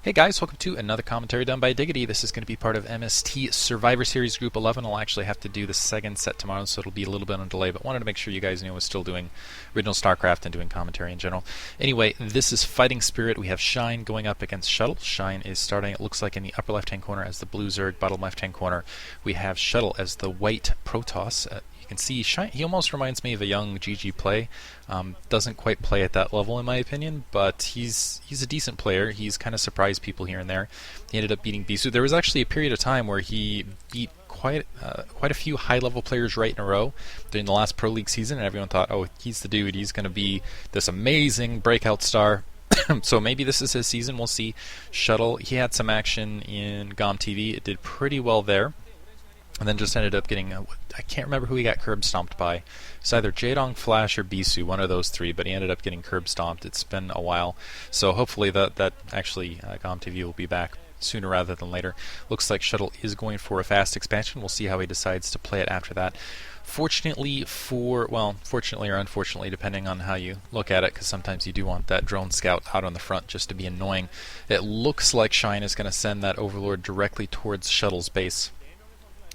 Hey guys, welcome to another commentary done by Diggity. This is going to be part of MST Survivor Series Group 11. I'll actually have to do the second set tomorrow, so it'll be a little bit on delay, but wanted to make sure you guys knew I was still doing original StarCraft and doing commentary in general. Anyway, this is Fighting Spirit. We have Shine going up against Shuttle. Shine is starting, it looks like, in the upper left-hand corner as the blue zerg, bottom left-hand corner. We have Shuttle as the white protoss. You can see Shine, he almost reminds me of a young GG play. Doesn't quite play at that level in my opinion, but he's a decent player. He's kind of surprised people here and there. He ended up beating Bisu. There was actually a period of time where he beat quite a few high-level players right in a row during the last Pro League season, and everyone thought, oh, he's the dude. He's going to be this amazing breakout star. So maybe this is his season. We'll see. Shuttle, he had some action in GOM TV. It did pretty well there. And then just ended up getting, I can't remember who he got curb stomped by. It's either Jaedong, Flash, or Bisu, one of those three, but he ended up getting curb stomped. It's been a while. So hopefully that actually GOM TV will be back sooner rather than later. Looks like Shuttle is going for a fast expansion. We'll see how he decides to play it after that. Fortunately or unfortunately, depending on how you look at it, because sometimes you do want that drone scout out on the front just to be annoying, it looks like Shine is going to send that Overlord directly towards Shuttle's base.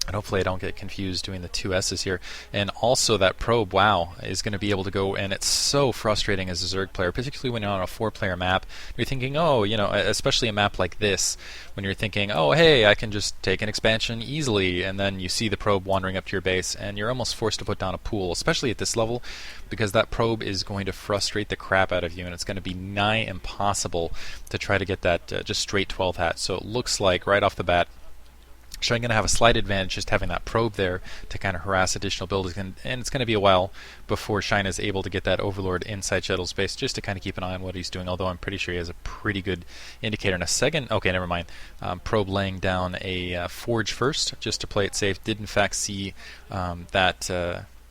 And hopefully I don't get confused doing the two S's here. And also that probe, wow, is going to be able to go, and it's so frustrating as a Zerg player, particularly when you're on a 4-player map. You're thinking, oh, you know, especially a map like this, when you're thinking, oh, hey, I can just take an expansion easily, and then you see the probe wandering up to your base, and you're almost forced to put down a pool, especially at this level, because that probe is going to frustrate the crap out of you, and it's going to be nigh impossible to try to get that just straight 12 hat. So it looks like, right off the bat, Shine going to have a slight advantage just having that probe there to kind of harass additional buildings, and it's going to be a while before Shine is able to get that Overlord inside Shuttle's base, just to kind of keep an eye on what he's doing, although I'm pretty sure he has a pretty good indicator. In a second, okay, never mind, probe laying down a Forge first, just to play it safe, did in fact see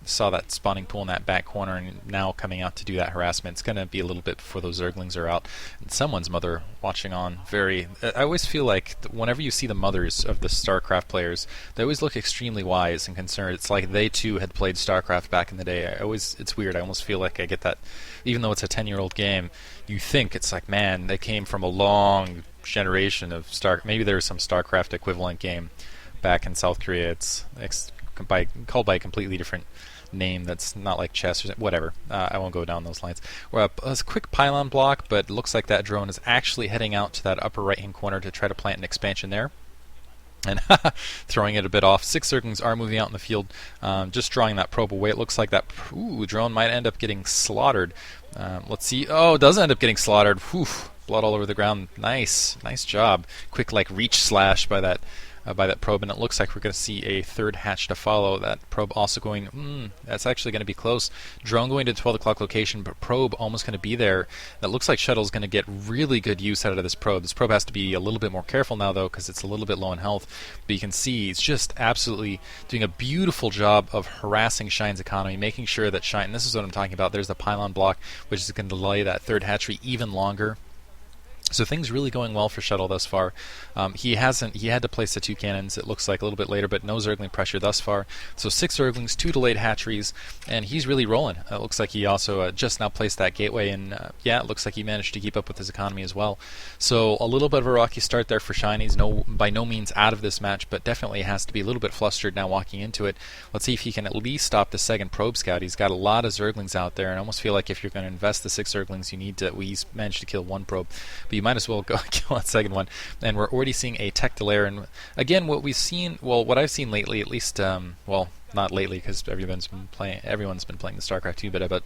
saw that spawning pool in that back corner, and now coming out to do that harassment. It's going to be a little bit before those Zerglings are out. And someone's mother watching on I always feel like whenever you see the mothers of the StarCraft players, they always look extremely wise and concerned. It's like they too had played StarCraft back in the day. It's weird. I almost feel like I get that, even though it's a 10-year-old game, you think it's like, man, they came from a long generation of maybe there was some StarCraft equivalent game back in South Korea. It's called by a completely different name that's not like chess or whatever. I won't go down those lines. We're a quick pylon block, but it looks like that drone is actually heading out to that upper right-hand corner to try to plant an expansion there. And throwing it a bit off. 6 Zerglings are moving out in the field, just drawing that probe away. It looks like that drone might end up getting slaughtered. Let's see. Oh, it does end up getting slaughtered. Whew, blood all over the ground. Nice job. Quick reach slash by that probe, and it looks like we're going to see a third hatch to follow. That probe also going, that's actually going to be close. Drone going to the 12 o'clock location, but probe almost going to be there. That looks like Shuttle's going to get really good use out of this probe. This probe has to be a little bit more careful now, though, because it's a little bit low in health. But you can see he's just absolutely doing a beautiful job of harassing Shine's economy, making sure that Shine, and this is what I'm talking about, there's the pylon block, which is going to delay that third hatchery even longer. So things really going well for Shuttle thus far. He had to place the 2 cannons, it looks like, a little bit later, but no Zergling pressure thus far. So 6 Zerglings, 2 delayed hatcheries, and he's really rolling. It looks like he also just now placed that gateway, and it looks like he managed to keep up with his economy as well. So a little bit of a rocky start there for Shine. He's by no means out of this match, but definitely has to be a little bit flustered now walking into it. Let's see if he can at least stop the second probe scout. He's got a lot of Zerglings out there, and I almost feel like if you're going to invest the 6 Zerglings, you need to at least manage to kill 1 probe. But you might as well go kill that second one. And we're already seeing a tech delay. And again, what I've seen lately, at least, not lately because everyone's been playing the StarCraft 2 beta, but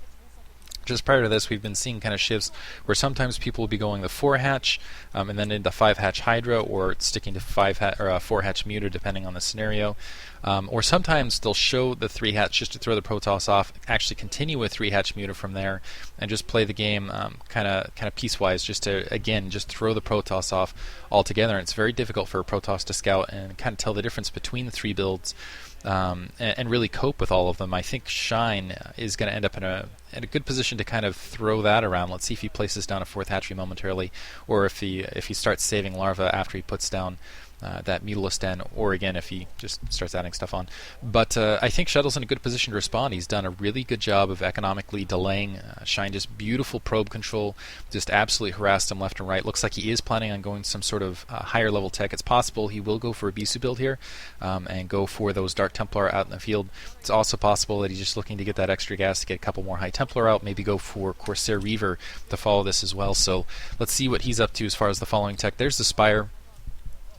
just prior to this, we've been seeing kind of shifts where sometimes people will be going the 4-hatch and then into 5-hatch Hydra, or sticking to 4-hatch Muta, depending on the scenario. Or sometimes they'll show the 3-hatch just to throw the Protoss off, actually continue with 3-hatch Muta from there, and just play the game kind of piecewise, just to, again, just throw the Protoss off altogether. And it's very difficult for a Protoss to scout and kind of tell the difference between the 3 builds. And really cope with all of them. I think Shine is going to end up in a good position to kind of throw that around. Let's see if he places down a 4th hatchery momentarily, or if he starts saving larvae after he puts down that Mutalisc Den, or again if he just starts adding stuff on. But I think Shuttle's in a good position to respond. He's done a really good job of economically delaying. Shine just beautiful probe control, just absolutely harassed him left and right. Looks like he is planning on going some sort of higher level tech. It's possible he will go for a Bisu build here and go for those Dark Templar out in the field. It's also possible that he's just looking to get that extra gas to get a couple more High Templar out, maybe go for Corsair Reaver to follow this as well. So let's see what he's up to as far as the following tech. There's the Spire.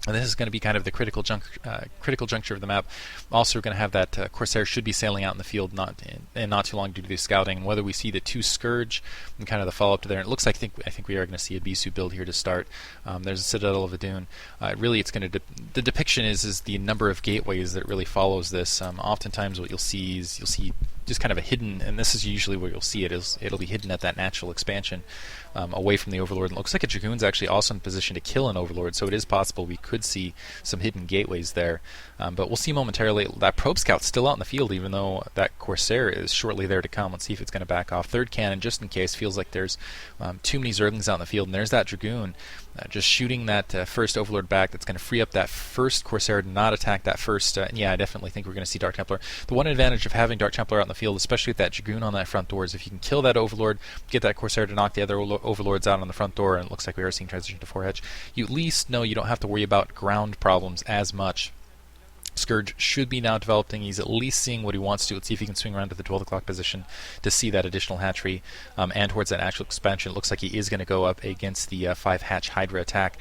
And this is going to be kind of the critical juncture of the map. Also, we're going to have that Corsair should be sailing out in the field in not too long due to the scouting. And whether we see the 2 Scourge and kind of the follow-up to there, and it looks like I think we are going to see a Bisu build here to start. There's a Citadel of Adun. Really, it's going to the depiction is the number of gateways that really follows this. Oftentimes, what you'll see is just kind of a hidden, and this is usually where you'll see it, is it'll be hidden at that natural expansion away from the Overlord. And it looks like a Dragoon's actually also in position to kill an Overlord, so it is possible we could see some hidden gateways there. But we'll see momentarily. That Probe Scout's still out in the field, even though that Corsair is shortly there to come. Let's see if it's going to back off. Third cannon, just in case. Feels like there's too many Zerglings out in the field, and there's that Dragoon just shooting that first Overlord back. That's going to free up that first Corsair to not attack that first. And yeah, I definitely think we're going to see Dark Templar. The one advantage of having Dark Templar out in the field, especially with that Dragoon on that front door, is if you can kill that Overlord, get that Corsair to knock the other Overlords out on the front door, and it looks like we are seeing transition to 4-hedge, you at least know you don't have to worry about ground problems as much. Scourge should be now developing. He's at least seeing what he wants to. Let's see if he can swing around to the 12 o'clock position to see that additional hatchery and towards that actual expansion. It looks like he is going to go up against the 5-hatch Hydra attack.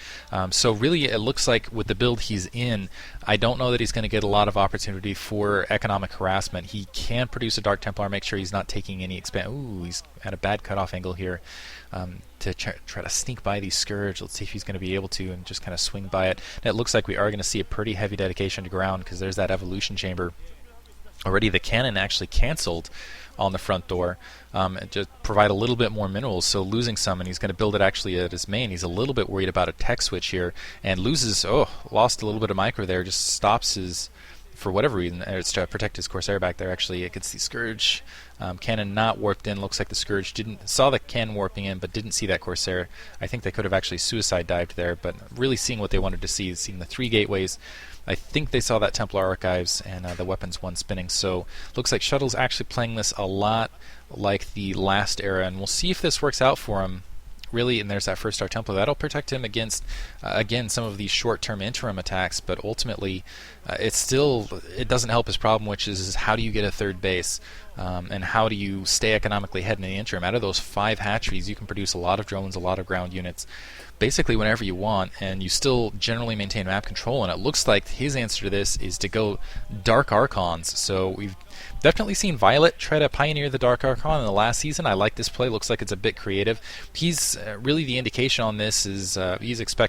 So really it looks like with the build he's in, I don't know that he's going to get a lot of opportunity for economic harassment. He can produce a Dark Templar, make sure he's not taking any Ooh, he's at a bad cutoff angle here. To try to sneak by these Scourge. Let's see if he's going to be able to and just kind of swing by it. And it looks like we are going to see a pretty heavy dedication to ground because there's that evolution chamber. Already the cannon actually cancelled on the front door and just provide a little bit more minerals, so losing some, and he's going to build it actually at his main. He's a little bit worried about a tech switch here and lost a little bit of micro there, just stops his, for whatever reason, it's to protect his Corsair back there. Actually, it gets the Scourge cannon not warped in. Looks like the Scourge saw the cannon warping in, but didn't see that Corsair. I think they could have actually suicide dived there, but really seeing what they wanted to see, seeing the 3 gateways. I think they saw that Templar Archives and the weapons 1 spinning. So looks like Shuttle's actually playing this a lot like the last era, and we'll see if this works out for him. Really, and there's that first Dark Templar. That'll protect him against, again, some of these short-term interim attacks, but ultimately it doesn't help his problem, which is how do you get a third base, and how do you stay economically ahead in the interim. Out of those 5 hatcheries, you can produce a lot of drones, a lot of ground units, basically whenever you want, and you still generally maintain map control, and it looks like his answer to this is to go Dark Archons. So we've definitely seen Violet try to pioneer the Dark Archon in the last season. I like this play. Looks like it's a bit creative. He's really the indication on this is he's expecting